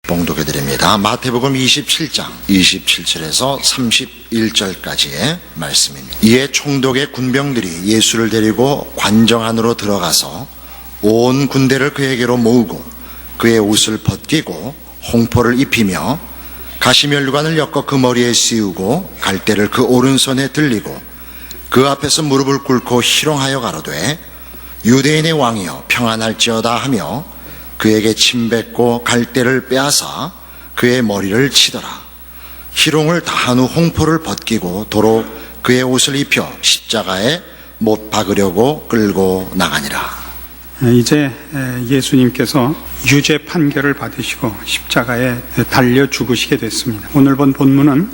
봉독해 드립니다. 마태복음 27장 27절에서 31절까지의 말씀입니다. 이에 총독의 군병들이 예수를 데리고 관정 안으로 들어가서 온 군대를 그에게로 모으고 그의 옷을 벗기고 홍포를 입히며 가시면류관을 엮어 그 머리에 씌우고 갈대를 그 오른손에 들리고 그 앞에서 무릎을 꿇고 희롱하여 가로되 유대인의 왕이여 평안할지어다 하며 그에게 침뱉고 갈대를 빼앗아 그의 머리를 치더라. 희롱을 다한 후 홍포를 벗기고 도로 그의 옷을 입혀 십자가에 못 박으려고 끌고 나가니라. 이제 예수님께서 유죄 판결을 받으시고 십자가에 달려 죽으시게 됐습니다. 오늘 본 본문은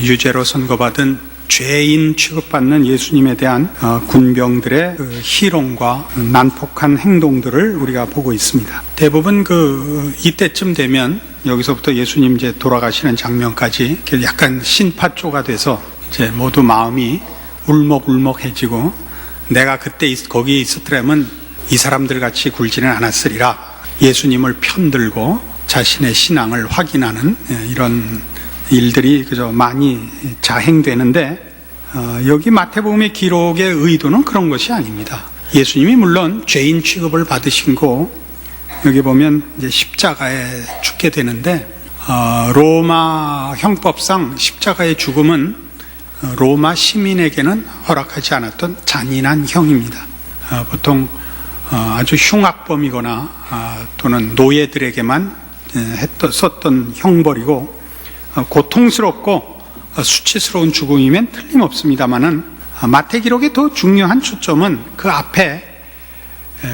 유죄로 선고받은 죄인 취급받는 예수님에 대한 군병들의 희롱과 난폭한 행동들을 우리가 보고 있습니다. 대부분 이때쯤 되면 여기서부터 예수님 이제 돌아가시는 장면까지 약간 신파조가 돼서 이제 모두 마음이 울먹울먹해지고 내가 그때 거기 있었더라면 이 사람들 같이 굴지는 않았으리라. 예수님을 편들고 자신의 신앙을 확인하는 이런 일들이 그저 많이 자행되는데 여기 마태복음의 기록의 의도는 그런 것이 아닙니다. 예수님이 물론 죄인 취급을 받으신 거 여기 보면 이제 십자가에 죽게 되는데 로마 형법상 십자가의 죽음은 로마 시민에게는 허락하지 않았던 잔인한 형입니다. 보통 아주 흉악범이거나 또는 노예들에게만 썼던 형벌이고 고통스럽고 수치스러운 죽음이면 틀림없습니다마는 마태 기록의 더 중요한 초점은 그 앞에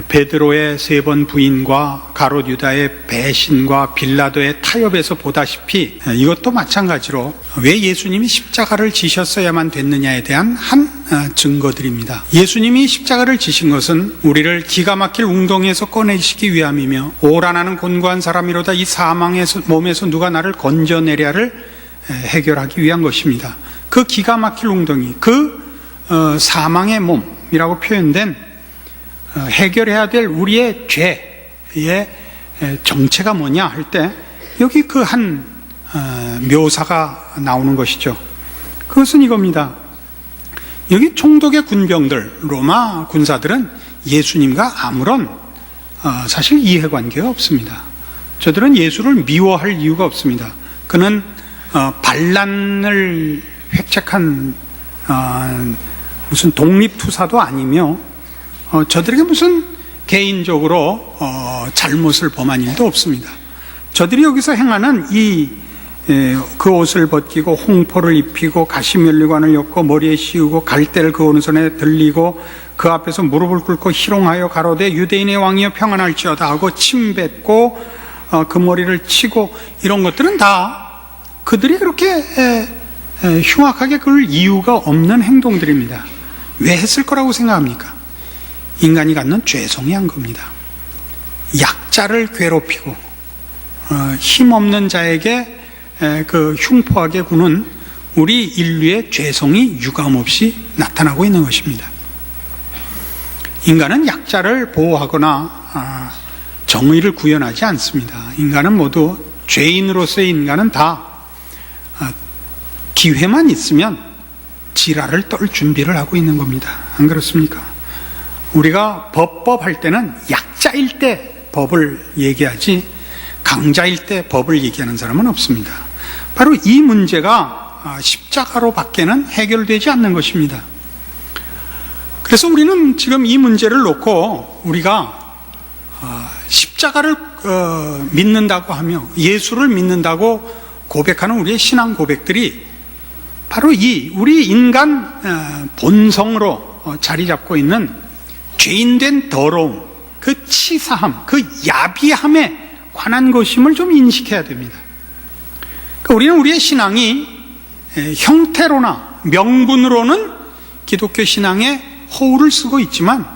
베드로의 3번 부인과 가롯 유다의 배신과 빌라도의 타협에서 보다시피 이것도 마찬가지로 왜 예수님이 십자가를 지셨어야만 됐느냐에 대한 한 증거들입니다. 예수님이 십자가를 지신 것은 우리를 기가 막힐 웅덩이에서 꺼내시기 위함이며 오라나는 곤고한 사람이로다 이 사망의 몸에서 누가 나를 건져내랴를 해결하기 위한 것입니다. 그 기가 막힐 웅덩이, 사망의 몸이라고 표현된 해결해야 될 우리의 죄의 정체가 뭐냐 할 때 여기 한 묘사가 나오는 것이죠. 그것은 이겁니다. 여기 총독의 군병들, 로마 군사들은 예수님과 아무런 사실 이해관계가 없습니다. 저들은 예수를 미워할 이유가 없습니다. 그는 반란을 획책한 무슨 독립투사도 아니며 저들에게 무슨 개인적으로 잘못을 범한 일도 없습니다. 저들이 여기서 행하는 그 옷을 벗기고 홍포를 입히고 가시면류관을 엮고 머리에 씌우고 갈대를 그 오른손에 들리고 그 앞에서 무릎을 꿇고 희롱하여 가로되 유대인의 왕이여 평안할지어다 하고 침뱉고 그 머리를 치고 이런 것들은 다 그들이 그렇게 흉악하게 그럴 이유가 없는 행동들입니다. 왜 했을 거라고 생각합니까? 인간이 갖는 죄성이 한 겁니다. 약자를 괴롭히고 힘없는 자에게 흉포하게 구는 우리 인류의 죄성이 유감없이 나타나고 있는 것입니다. 인간은 약자를 보호하거나 정의를 구현하지 않습니다. 인간은 모두 죄인으로서의 인간은 다 기회만 있으면 지랄을 떨 준비를 하고 있는 겁니다. 안 그렇습니까? 우리가 법할 때는 약자일 때 법을 얘기하지 강자일 때 법을 얘기하는 사람은 없습니다. 바로 이 문제가 십자가로 밖에는 해결되지 않는 것입니다. 그래서 우리는 지금 이 문제를 놓고 우리가 십자가를 믿는다고 하며 예수를 믿는다고 고백하는 우리의 신앙 고백들이 바로 우리 인간 본성으로 자리 잡고 있는 죄인된 더러움, 그 치사함, 그 야비함에 관한 것임을 좀 인식해야 됩니다. 그러니까 우리는 우리의 신앙이 형태로나 명분으로는 기독교 신앙에 허울을 쓰고 있지만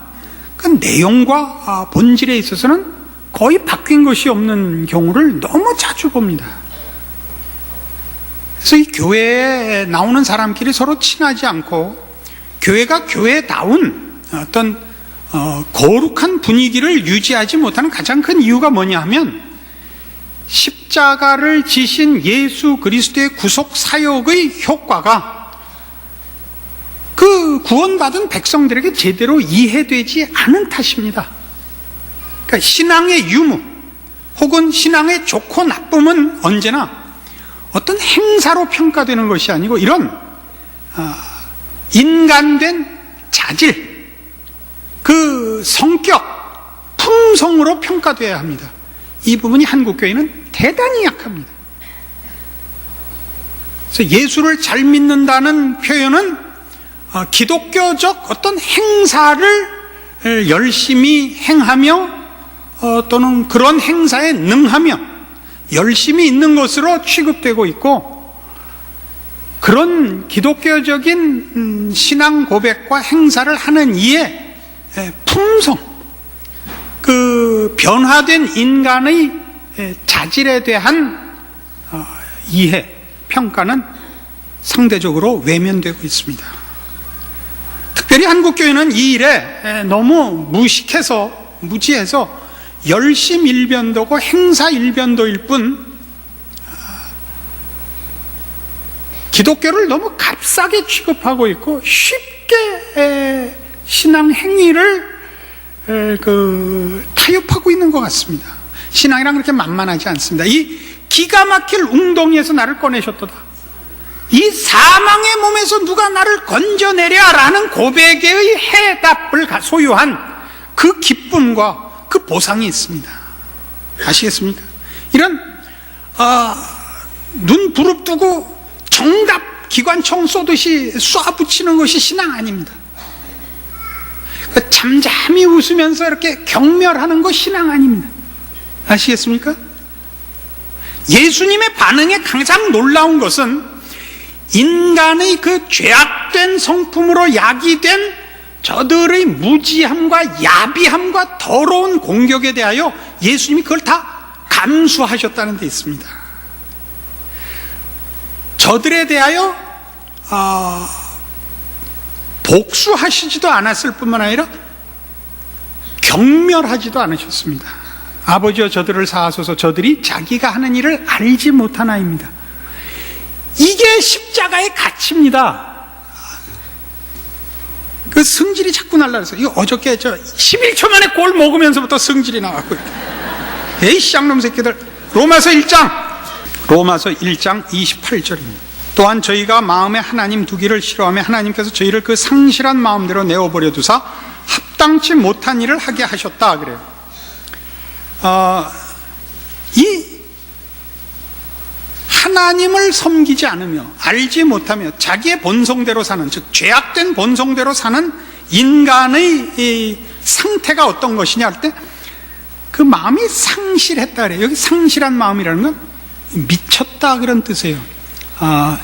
그 내용과 본질에 있어서는 거의 바뀐 것이 없는 경우를 너무 자주 봅니다. 그래서 이 교회에 나오는 사람끼리 서로 친하지 않고 교회가 교회다운 어떤 거룩한 분위기를 유지하지 못하는 가장 큰 이유가 뭐냐 하면 십자가를 지신 예수 그리스도의 구속 사역의 효과가 그 구원받은 백성들에게 제대로 이해되지 않은 탓입니다. 그러니까 신앙의 유무 혹은 신앙의 좋고 나쁨은 언제나 어떤 행사로 평가되는 것이 아니고 이런 인간된 자질, 그 성격, 품성으로 평가되어야 합니다. 이 부분이 한국교회는 대단히 약합니다. 그래서 예수를 잘 믿는다는 표현은 기독교적 어떤 행사를 열심히 행하며 또는 그런 행사에 능하며 열심히 있는 것으로 취급되고 있고, 그런 기독교적인 신앙 고백과 행사를 하는 이의 품성, 그 변화된 인간의 자질에 대한 이해, 평가는 상대적으로 외면되고 있습니다. 특별히 한국교회는 이 일에 너무 무지해서 열심 일변도고 행사 일변도일 뿐 기독교를 너무 값싸게 취급하고 있고 쉽게 신앙 행위를 타협하고 있는 것 같습니다. 신앙이란 그렇게 만만하지 않습니다. 이 기가 막힐 웅덩이에서 나를 꺼내셨도다, 이 사망의 몸에서 누가 나를 건져내랴라는 고백의 해답을 소유한 그 기쁨과 그 보상이 있습니다. 아시겠습니까? 이런 눈 부릅뜨고 정답 기관총 쏘듯이 쏴붙이는 것이 신앙 아닙니다. 잠잠히 웃으면서 이렇게 경멸하는 것 신앙 아닙니다. 아시겠습니까? 예수님의 반응에 가장 놀라운 것은 인간의 그 죄악된 성품으로 야기된 저들의 무지함과 야비함과 더러운 공격에 대하여 예수님이 그걸 다 감수하셨다는 데 있습니다. 저들에 대하여 복수하시지도 않았을 뿐만 아니라 경멸하지도 않으셨습니다. 아버지여 저들을 사하소서, 저들이 자기가 하는 일을 알지 못하나이다. 이게 십자가의 가치입니다. 그 성질이 자꾸 날라서, 이거 어저께 11초 만에 골 먹으면서부터 성질이 나왔고, 에이 쌍놈 새끼들. 로마서 1장 28절입니다. 또한 저희가 마음에 하나님 두기를 싫어하며 하나님께서 저희를 그 상실한 마음대로 내어버려 두사 합당치 못한 일을 하게 하셨다 그래요. 이 하나님을 섬기지 않으며 알지 못하며 자기의 본성대로 사는, 즉 죄악된 본성대로 사는 인간의 이 상태가 어떤 것이냐 할 때 그 마음이 상실했다 그래요. 여기 상실한 마음이라는 건 미쳤다 그런 뜻이에요. 그러니까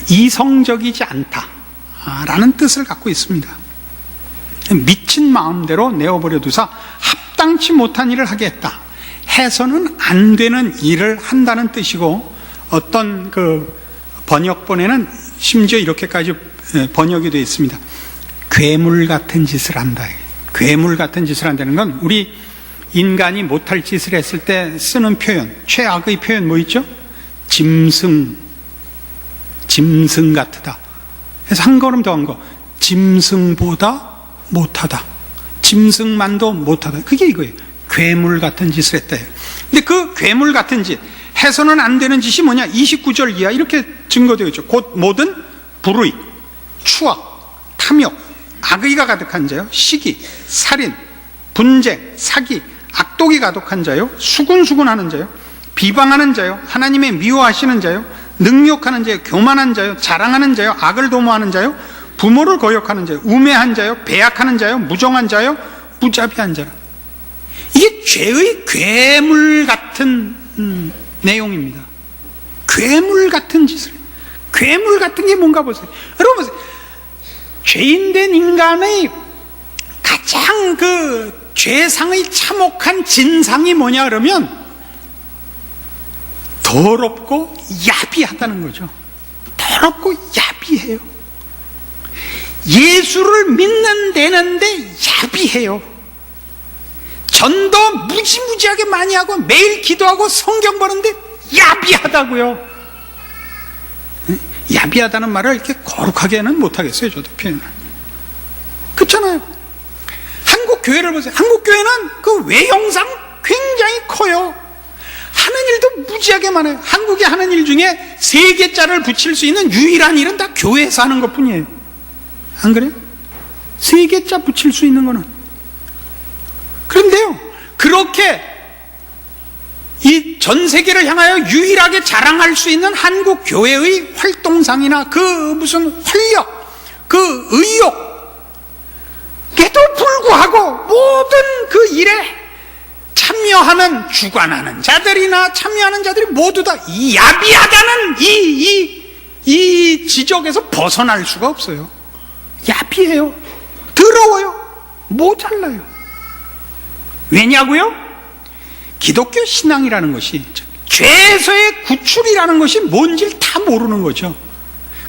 이성적이지 않다라는 뜻을 갖고 있습니다. 미친 마음대로 내어버려 두사 합당치 못한 일을 하게 했다. 해서는 안 되는 일을 한다는 뜻이고, 어떤 그 번역본에는 심지어 이렇게까지 번역이 되어 있습니다. 괴물 같은 짓을 한다. 괴물 같은 짓을 한다는 건 우리 인간이 못할 짓을 했을 때 쓰는 표현, 최악의 표현 뭐 있죠? 짐승 같으다. 그래서 한 걸음 더 한 거, 짐승보다 못하다. 짐승만도 못하다. 그게 이거예요. 괴물 같은 짓을 했다. 근데 그 괴물 같은 짓, 해서는 안 되는 짓이 뭐냐? 29절 이하 이렇게 증거되어 있죠. 곧 모든 불의, 추악, 탐욕, 악의가 가득한 자요, 시기, 살인, 분쟁, 사기, 악독이 가득한 자요, 수군수군하는 자요, 비방하는 자요, 하나님의 미워하시는 자요, 능욕하는 자요, 교만한 자요, 자랑하는 자요, 악을 도모하는 자요, 부모를 거역하는 자요, 우매한 자요, 배약하는 자요, 무정한 자요, 무자비한 자라. 이게 죄의 괴물 같은 내용입니다. 괴물 같은 짓을. 괴물 같은 게 뭔가 보세요. 여러분 보세요. 죄인된 인간의 가장 그 죄상의 참혹한 진상이 뭐냐 그러면 더럽고 야비하다는 거죠. 더럽고 야비해요. 예수를 믿는 데는데 야비해요. 전도 무지무지하게 많이 하고 매일 기도하고 성경 보는데 야비하다고요. 야비하다는 말을 이렇게 거룩하게는 못하겠어요, 저도 표현을. 그렇잖아요. 한국 교회를 보세요. 한국 교회는 그 외형상 굉장히 커요. 하는 일도 무지하게 많아요. 한국이 하는 일 중에 3개자를 붙일 수 있는 유일한 일은 다 교회에서 하는 것 뿐이에요. 안 그래요? 3개자 붙일 수 있는 거는. 그런데요, 그렇게 이 전 세계를 향하여 유일하게 자랑할 수 있는 한국 교회의 활동상이나 그 무슨 활력, 그 의욕, 에도 불구하고 모든 그 일에 참여하는, 주관하는 자들이나 참여하는 자들이 모두 다 이 야비하다는 이 지적에서 벗어날 수가 없어요. 야비해요. 더러워요. 모자라요. 왜냐고요? 기독교 신앙이라는 것이 죄에서의 구출이라는 것이 뭔지를 다 모르는 거죠.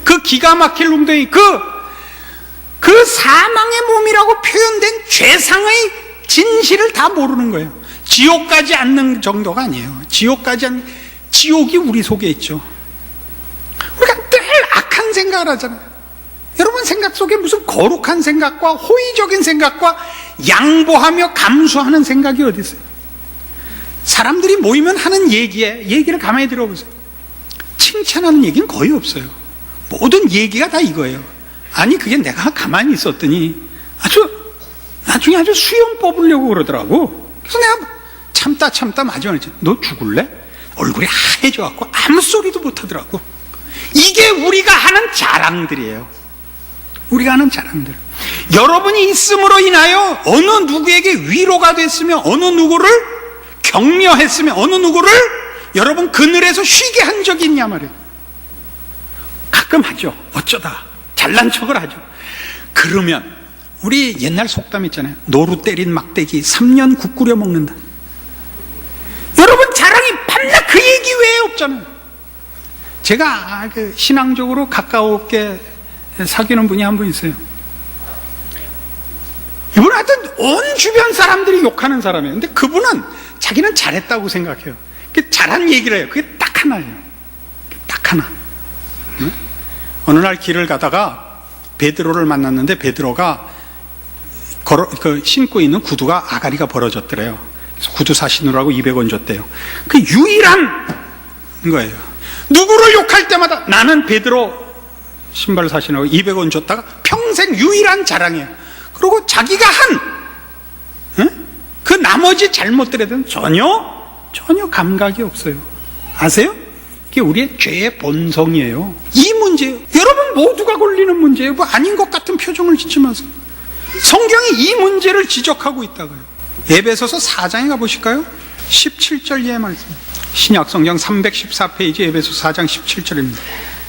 그 기가 막힐 웅덩이, 그 사망의 몸이라고 표현된 죄상의 진실을 다 모르는 거예요. 지옥 가지 않는 정도가 아니에요. 지옥이 우리 속에 있죠. 우리가 늘 악한 생각을 하잖아요. 여러분 생각 속에 무슨 거룩한 생각과 호의적인 생각과 양보하며 감수하는 생각이 어디 있어요? 사람들이 모이면 하는 얘기를 가만히 들어보세요. 칭찬하는 얘기는 거의 없어요. 모든 얘기가 다 이거예요. 아니, 그게 내가 가만히 있었더니 나중에 아주 수염 뽑으려고 그러더라고. 그래서 내가 참다 마지막에 너 죽을래? 얼굴이 하얘져갖고 아무 소리도 못하더라고. 이게 우리가 하는 자랑들이에요. 우리가 하는 자랑들. 여러분이 있음으로 인하여 어느 누구에게 위로가 됐으며 어느 누구를 격려했으며 어느 누구를 여러분 그늘에서 쉬게 한 적이 있냐 말이에요. 가끔 하죠. 어쩌다 잘난 척을 하죠. 그러면 우리 옛날 속담 있잖아요. 노루 때린 막대기 3년 국 끓여 먹는다. 여러분 자랑이 밤낮 그 얘기 외에 없잖아요. 제가 신앙적으로 가까웠게 사귀는 분이 한 분 있어요. 이분은 하여튼 온 주변 사람들이 욕하는 사람이에요. 근데 그분은 자기는 잘했다고 생각해요. 잘한 얘기를 해요. 그게 딱 하나예요. 딱 하나. 응? 어느 날 길을 가다가 베드로를 만났는데 베드로가 신고 있는 구두가 아가리가 벌어졌더래요. 그래서 구두 사시느라고 200원 줬대요. 그 유일한 거예요. 누구를 욕할 때마다 나는 베드로 신발 사시느라고 200원 줬다가 평생 유일한 자랑이에요. 그리고 자기가 그 나머지 잘못들에 대해서는 전혀 감각이 없어요. 아세요? 이게 우리의 죄의 본성이에요. 이 문제예요. 여러분 모두가 걸리는 문제예요. 뭐 아닌 것 같은 표정을 짓지 마세요. 성경이 이 문제를 지적하고 있다고요. 에베소서 4장에 가보실까요? 17절 이하의 말씀. 신약성경 314페이지 에베소 4장 17절입니다.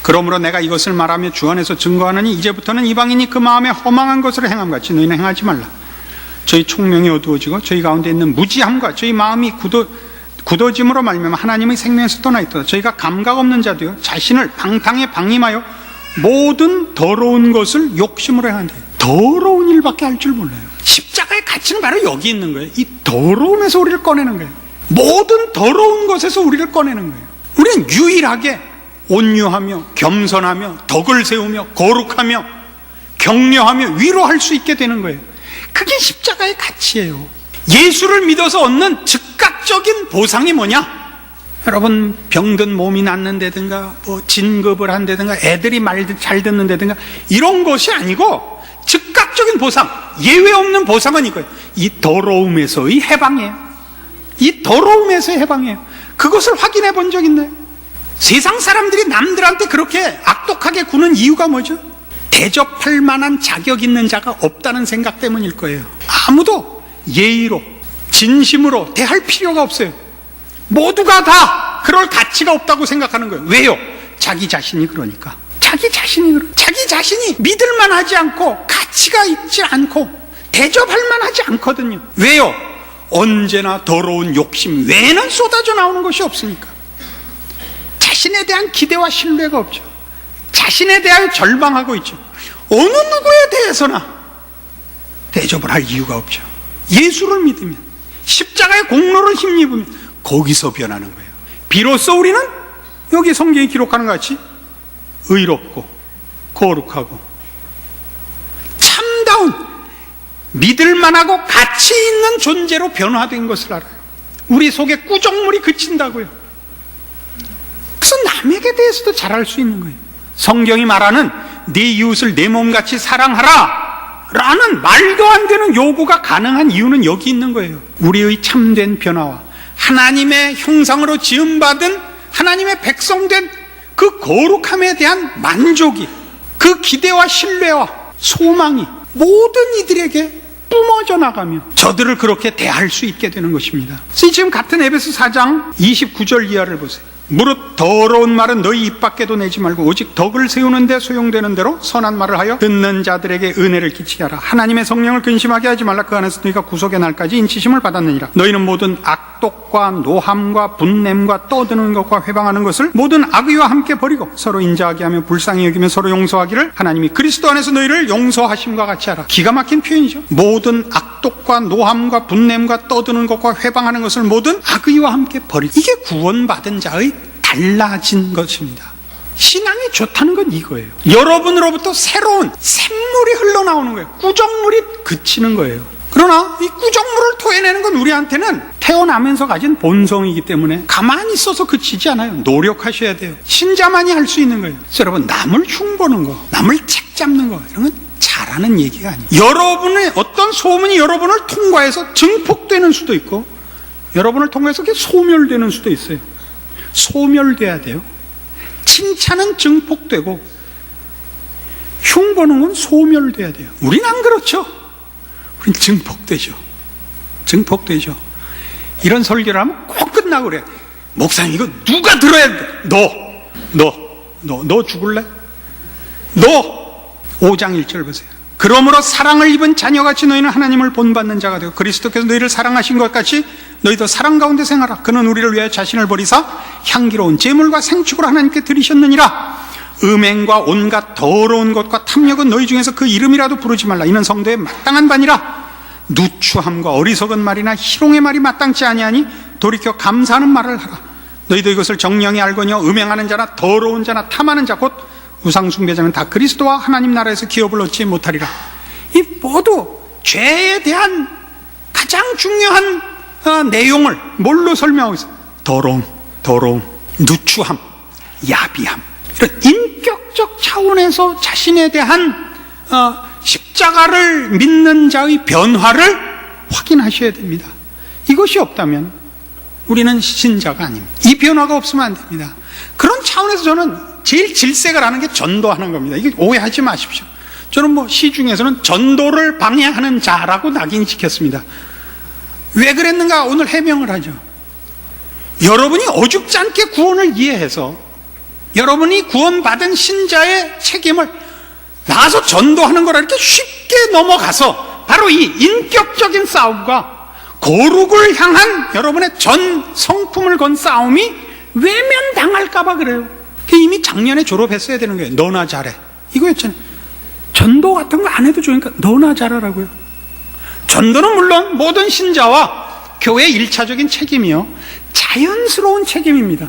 그러므로 내가 이것을 말하며 주 안에서 증거하느니 이제부터는 이방인이 그 마음에 허망한 것을 행함같이 너희는 행하지 말라. 저희 총명이 어두워지고 저희 가운데 있는 무지함과 저희 마음이 굳어짐으로 말미암아 하나님의 생명에서 떠나 있도다. 저희가 감각 없는 자도요 자신을 방탕에 방임하여 모든 더러운 것을 욕심으로 행한대. 더러운 일밖에 할 줄 몰라요. 십자가의 가치는 바로 여기 있는 거예요. 이 더러움에서 우리를 꺼내는 거예요. 모든 더러운 것에서 우리를 꺼내는 거예요. 우리는 유일하게 온유하며 겸손하며 덕을 세우며 거룩하며 격려하며 위로할 수 있게 되는 거예요. 그게 십자가의 가치예요. 예수를 믿어서 얻는 즉각적인 보상이 뭐냐? 여러분 병든 몸이 낫는다든가 뭐 진급을 한다든가 애들이 말 잘 듣는다든가 이런 것이 아니고 즉각적인 보상, 예외 없는 보상은 이거예요. 이 더러움에서의 해방이에요. 이 더러움에서의 해방이에요. 그것을 확인해 본 적 있나요? 세상 사람들이 남들한테 그렇게 악독하게 구는 이유가 뭐죠? 대접할 만한 자격 있는 자가 없다는 생각 때문일 거예요. 아무도 예의로 진심으로 대할 필요가 없어요. 모두가 다 그럴 가치가 없다고 생각하는 거예요. 왜요? 자기 자신이 그러니까. 자기 자신이 믿을만 하지 않고 가치가 있지 않고 대접할 만하지 않거든요. 왜요? 언제나 더러운 욕심 외에는 쏟아져 나오는 것이 없으니까. 자신에 대한 기대와 신뢰가 없죠. 자신에 대하여 절망하고 있죠. 어느 누구에 대해서나 대접을 할 이유가 없죠. 예수를 믿으면 십자가의 공로를 힘입으면 거기서 변하는 거예요. 비로소 우리는 여기 성경이 기록하는 것 같이 의롭고 거룩하고 참다운 믿을만하고 가치 있는 존재로 변화된 것을 알아요. 우리 속에 꾸정물이 그친다고요. 그래서 남에게 대해서도 잘할 수 있는 거예요. 성경이 말하는 네 이웃을 내 몸같이 사랑하라 라는 말도 안 되는 요구가 가능한 이유는 여기 있는 거예요. 우리의 참된 변화와 하나님의 형상으로 지음받은 하나님의 백성된 그 거룩함에 대한 만족이, 그 기대와 신뢰와 소망이 모든 이들에게 뿜어져 나가며 저들을 그렇게 대할 수 있게 되는 것입니다. 지금 같은 에베소 4장 29절 이하를 보세요. 무릇 더러운 말은 너희 입 밖에도 내지 말고 오직 덕을 세우는 데 소용되는 대로 선한 말을 하여 듣는 자들에게 은혜를 끼치게 하라. 하나님의 성령을 근심하게 하지 말라. 그 안에서 너희가 구속의 날까지 인치심을 받았느니라. 너희는 모든 악독과 노함과 분냄과 떠드는 것과 회방하는 것을 모든 악의와 함께 버리고 서로 인자하게 하며 불쌍히 여기며 서로 용서하기를 하나님이 그리스도 안에서 너희를 용서하심과 같이 하라. 기가 막힌 표현이죠. 모든 악독과 노함과 분냄과 떠드는 것과 회방하는 것을 모든 악의와 함께 버리고, 이게 구원받은 자의 달라진 것입니다. 신앙이 좋다는 건 이거예요. 여러분으로부터 새로운 샘물이 흘러나오는 거예요. 꾸정물이 그치는 거예요. 그러나 이 꾸정물을 토해내는 건 우리한테는 태어나면서 가진 본성이기 때문에 가만히 있어서 그치지 않아요. 노력하셔야 돼요. 신자만이 할 수 있는 거예요. 그래서 여러분, 남을 흉보는 거, 남을 책 잡는 거, 이런 건 잘하는 얘기가 아니에요. 여러분의 어떤 소문이 여러분을 통과해서 증폭되는 수도 있고, 여러분을 통해서 그게 소멸되는 수도 있어요. 소멸돼야 돼요. 칭찬은 증폭되고 흉보는 건 소멸돼야 돼요. 우린 안 그렇죠. 우린 증폭되죠. 증폭되죠. 이런 설교를 하면 꼭 끝나고 그래. 목사님, 이거 누가 들어야 돼? 너 죽을래? 너 5장 1절 보세요. 그러므로 사랑을 입은 자녀같이 너희는 하나님을 본받는 자가 되고 그리스도께서 너희를 사랑하신 것 같이 너희도 사랑 가운데 생활하라. 그는 우리를 위하여 자신을 버리사 향기로운 제물과 생축으로 하나님께 드리셨느니라. 음행과 온갖 더러운 것과 탐욕은 너희 중에서 그 이름이라도 부르지 말라. 이는 성도의 마땅한 바니라. 누추함과 어리석은 말이나 희롱의 말이 마땅치 아니하니 돌이켜 감사하는 말을 하라. 너희도 이것을 정령이 알거니와 음행하는 자나 더러운 자나 탐하는 자 곧 우상 숭배자는 다 그리스도와 하나님 나라에서 기업을 얻지 못하리라. 이 모두 죄에 대한 가장 중요한 내용을 뭘로 설명하고 있어요? 더러움, 누추함, 야비함, 이런 인격적 차원에서 자신에 대한 십자가를 믿는 자의 변화를 확인하셔야 됩니다. 이것이 없다면 우리는 신자가 아닙니다. 이 변화가 없으면 안 됩니다. 그런 차원에서 저는 제일 질색을 하는 게 전도하는 겁니다. 이게 오해하지 마십시오. 저는 시중에서는 전도를 방해하는 자라고 낙인시켰습니다. 왜 그랬는가 오늘 해명을 하죠. 여러분이 어줍지 않게 구원을 이해해서 여러분이 구원받은 신자의 책임을 나가서 전도하는 거라 이렇게 쉽게 넘어가서 바로 이 인격적인 싸움과 거룩을 향한 여러분의 전 성품을 건 싸움이 외면당할까봐 그래요. 이미 작년에 졸업했어야 되는 거예요. 너나 잘해, 이거였잖아요. 전도 같은 거 안 해도 좋으니까 너나 잘하라고요. 전도는 물론 모든 신자와 교회의 1차적인 책임이요, 자연스러운 책임입니다.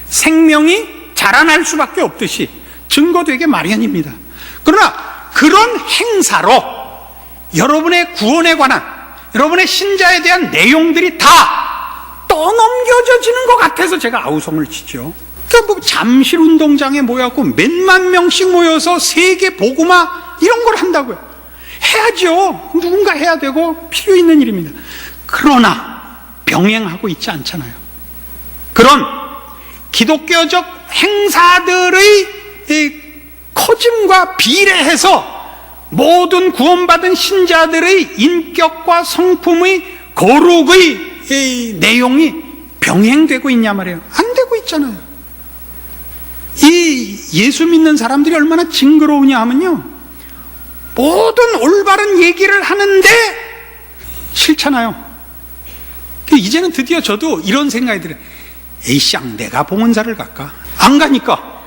생명이 자라날 수밖에 없듯이 증거되게 마련입니다. 그러나 그런 행사로 여러분의 구원에 관한, 여러분의 신자에 대한 내용들이 다 떠넘겨지는 것 같아서 제가 아우성을 치죠. 그러니까 잠실 운동장에 모여갖고 몇만 명씩 모여서 세계 복음화 이런 걸 한다고요. 해야죠. 누군가 해야 되고 필요 있는 일입니다. 그러나 병행하고 있지 않잖아요. 그런 기독교적 행사들의 커짐과 비례해서 모든 구원받은 신자들의 인격과 성품의 거룩의 내용이 병행되고 있냐 말이에요. 안 되고 있잖아요. 이 예수 믿는 사람들이 얼마나 징그러우냐 하면요, 모든 올바른 얘기를 하는데 싫잖아요. 이제는 드디어 저도 이런 생각이 들어요. 에이쌍, 내가 봉은사를 갈까? 안 가니까.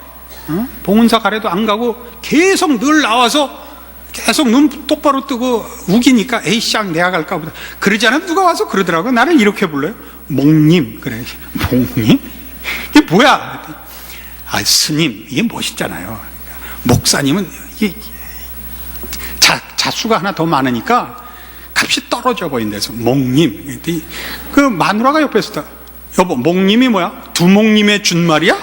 봉은사 가래도 안 가고 계속 늘 나와서 계속 눈 똑바로 뜨고 우기니까 에이 쌍 내가 갈까 보다. 그러지 않으면 누가 와서 그러더라고요. 나를 이렇게 불러요. 목님. 그래. 목님? 이게 뭐야? 아, 스님. 이게 멋있잖아요. 목사님은 이게 자수가 하나 더 많으니까 값이 떨어져 보인대서 목님. 그 마누라가 옆에서 여보, 목님이 뭐야? 두목님의 준말이야?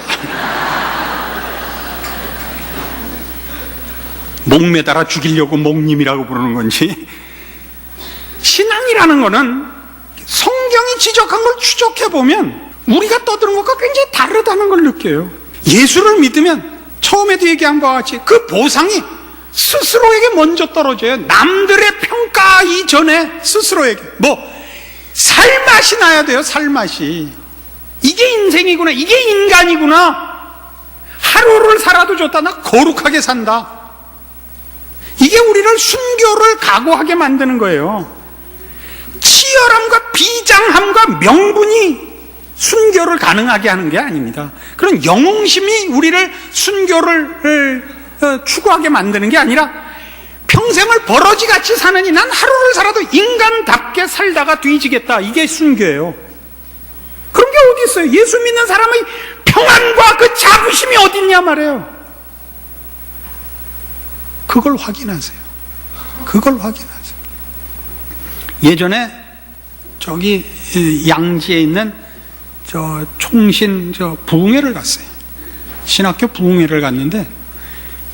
목 매달아 죽이려고 목님이라고 부르는 건지. 신앙이라는 거는 성경이 지적한 걸 추적해보면 우리가 떠드는 것과 굉장히 다르다는 걸 느껴요. 예수를 믿으면 처음에도 얘기한 바와 같이 그 보상이 스스로에게 먼저 떨어져요. 남들의 평가 이전에 스스로에게. 살맛이 나야 돼요. 살맛이. 이게 인생이구나. 이게 인간이구나. 하루를 살아도 좋다. 나 거룩하게 산다. 이게 우리를 순교를 각오하게 만드는 거예요. 치열함과 비장함과 명분이 순교를 가능하게 하는 게 아닙니다. 그런 영웅심이 우리를 순교를 추구하게 만드는 게 아니라 평생을 버러지같이 사느니 난 하루를 살아도 인간답게 살다가 뒤지겠다. 이게 순교예요. 그런 게 어디 있어요? 예수 믿는 사람의 평안과 그 자부심이 어디 있냐 말이에요. 그걸 확인하세요. 그걸 확인하세요. 예전에 저기 양지에 있는 저 총신 부흥회를 갔어요. 신학교 부흥회를 갔는데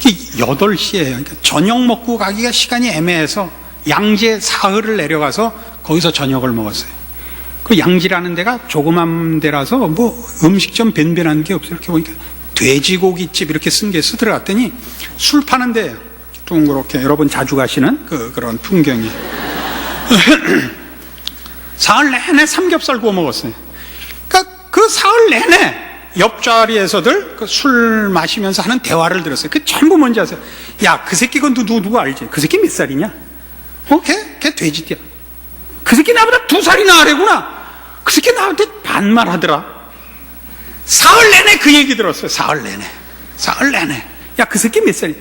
8시에요. 그러니까 저녁 먹고 가기가 시간이 애매해서 양지에 사흘을 내려가서 거기서 저녁을 먹었어요. 그 양지라는 데가 조그만 데라서 음식점 변변한 게 없어요. 이렇게 보니까 돼지고기집 이렇게 쓴 게 있어. 들어갔더니 술 파는 데예요. 둥그렇게 여러분 자주 가시는 그런 풍경이. 사흘 내내 삼겹살 구워 먹었어요. 그러니까 그 사흘 내내 옆자리에서들 그 술 마시면서 하는 대화를 들었어요. 그 전부 뭔지 아세요? 야, 그 새끼 건 누구 알지? 그 새끼 몇 살이냐? 걔 돼지띠야. 그 새끼 나보다 2살이나 아래구나. 그 새끼 나한테 반말하더라. 사흘 내내 그 얘기 들었어요. 사흘 내내. 야, 그 새끼 몇 살이야?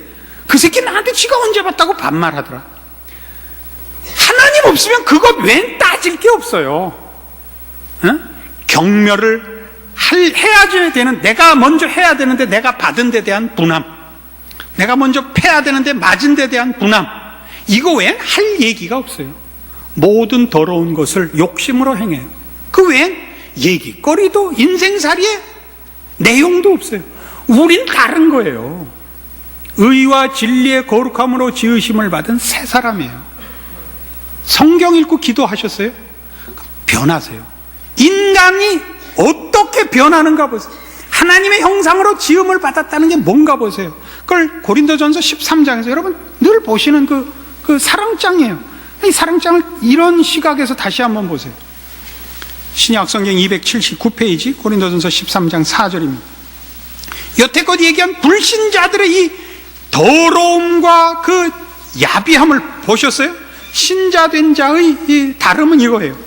그 새끼 나한테 지가 언제 봤다고 반말하더라. 하나님 없으면 그것 외엔 따질 게 없어요. 경멸을 해야 되는, 내가 먼저 해야 되는데 내가 받은 데 대한 분함, 내가 먼저 패야 되는데 맞은 데 대한 분함, 이거 외엔 할 얘기가 없어요. 모든 더러운 것을 욕심으로 행해요. 그 외엔 얘기거리도 인생살이에 내용도 없어요. 우린 다른 거예요. 의와 진리의 거룩함으로 지으심을 받은 새 사람이에요. 성경 읽고 기도하셨어요? 변하세요. 인간이 어떻게 변하는가 보세요. 하나님의 형상으로 지음을 받았다는 게 뭔가 보세요. 그걸 고린도전서 13장에서 여러분 늘 보시는 그 사랑장이에요. 이 사랑장을 이런 시각에서 다시 한번 보세요. 신약성경 279페이지 고린도전서 13장 4절입니다. 여태껏 얘기한 불신자들의 이 더러움과 그 야비함을 보셨어요? 신자된 자의 이 다름은 이거예요.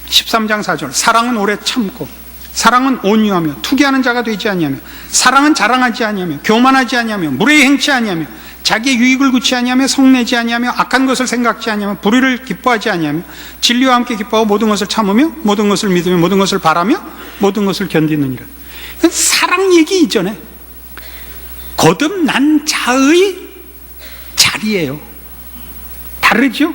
13장 4절. 사랑은 오래 참고, 사랑은 온유하며 투기하는 자가 되지 아니하며, 사랑은 자랑하지 아니하며, 교만하지 아니하며, 무례히 행치 아니하며, 자기의 유익을 구치 아니하며, 성내지 아니하며, 악한 것을 생각지 아니하며, 불의를 기뻐하지 아니하며, 진리와 함께 기뻐하고 모든 것을 참으며, 모든 것을 믿으며, 모든 것을 바라며, 모든 것을 견디느니라. 사랑 얘기 이전에 거듭난 자의 자리예요. 다르죠?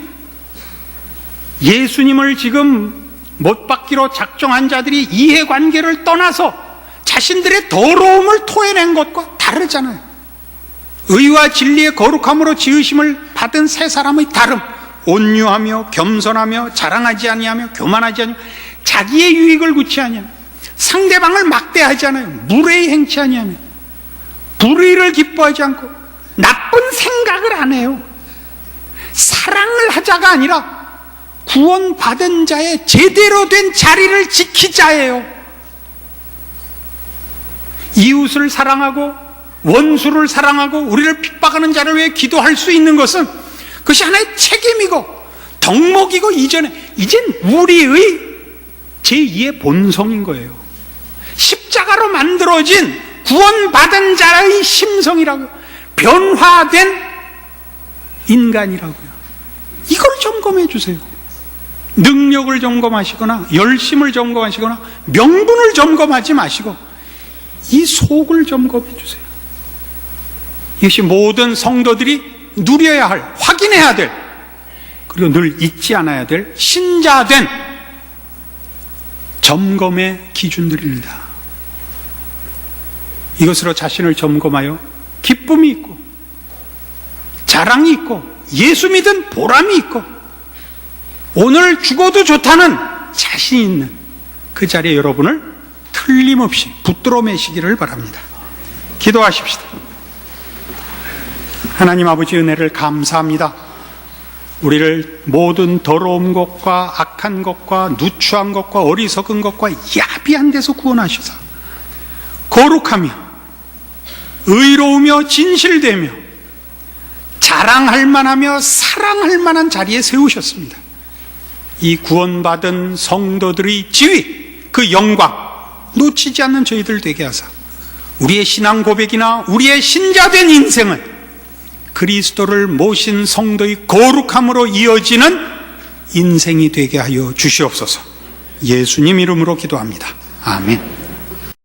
예수님을 지금 못 받기로 작정한 자들이 이해관계를 떠나서 자신들의 더러움을 토해낸 것과 다르잖아요. 의와 진리의 거룩함으로 지으심을 받은 새 사람의 다름, 온유하며 겸손하며 자랑하지 아니하며 교만하지 아니하며 자기의 유익을 구치 아니하며 상대방을 막대하지 않아요. 무례히 행치 아니하며 불의를 기뻐하지 않고 나쁜 생각을 안 해요. 사랑을 하자가 아니라 구원받은 자의 제대로 된 자리를 지키자예요. 이웃을 사랑하고 원수를 사랑하고 우리를 핍박하는 자를 위해 기도할 수 있는 것은 그것이 하나의 책임이고 덕목이고 이젠 우리의 제2의 본성인 거예요. 십자가로 만들어진 구원받은 자의 심성이라고, 변화된 인간이라고요. 이걸 점검해 주세요. 능력을 점검하시거나 열심을 점검하시거나 명분을 점검하지 마시고 이 속을 점검해 주세요. 이것이 모든 성도들이 누려야 할, 확인해야 될, 그리고 늘 잊지 않아야 될 신자된 점검의 기준들입니다. 이것으로 자신을 점검하여 기쁨이 있고 자랑이 있고 예수 믿은 보람이 있고 오늘 죽어도 좋다는 자신 있는 그 자리에 여러분을 틀림없이 붙들어 매시기를 바랍니다. 기도하십시다. 하나님 아버지 은혜를 감사합니다. 우리를 모든 더러운 것과 악한 것과 누추한 것과 어리석은 것과 야비한 데서 구원하셔서 거룩하며 의로우며 진실되며 자랑할 만하며 사랑할 만한 자리에 세우셨습니다. 이 구원받은 성도들의 지위, 그 영광 놓치지 않는 저희들 되게 하사 우리의 신앙 고백이나 우리의 신자된 인생은 그리스도를 모신 성도의 거룩함으로 이어지는 인생이 되게 하여 주시옵소서. 예수님 이름으로 기도합니다. 아멘.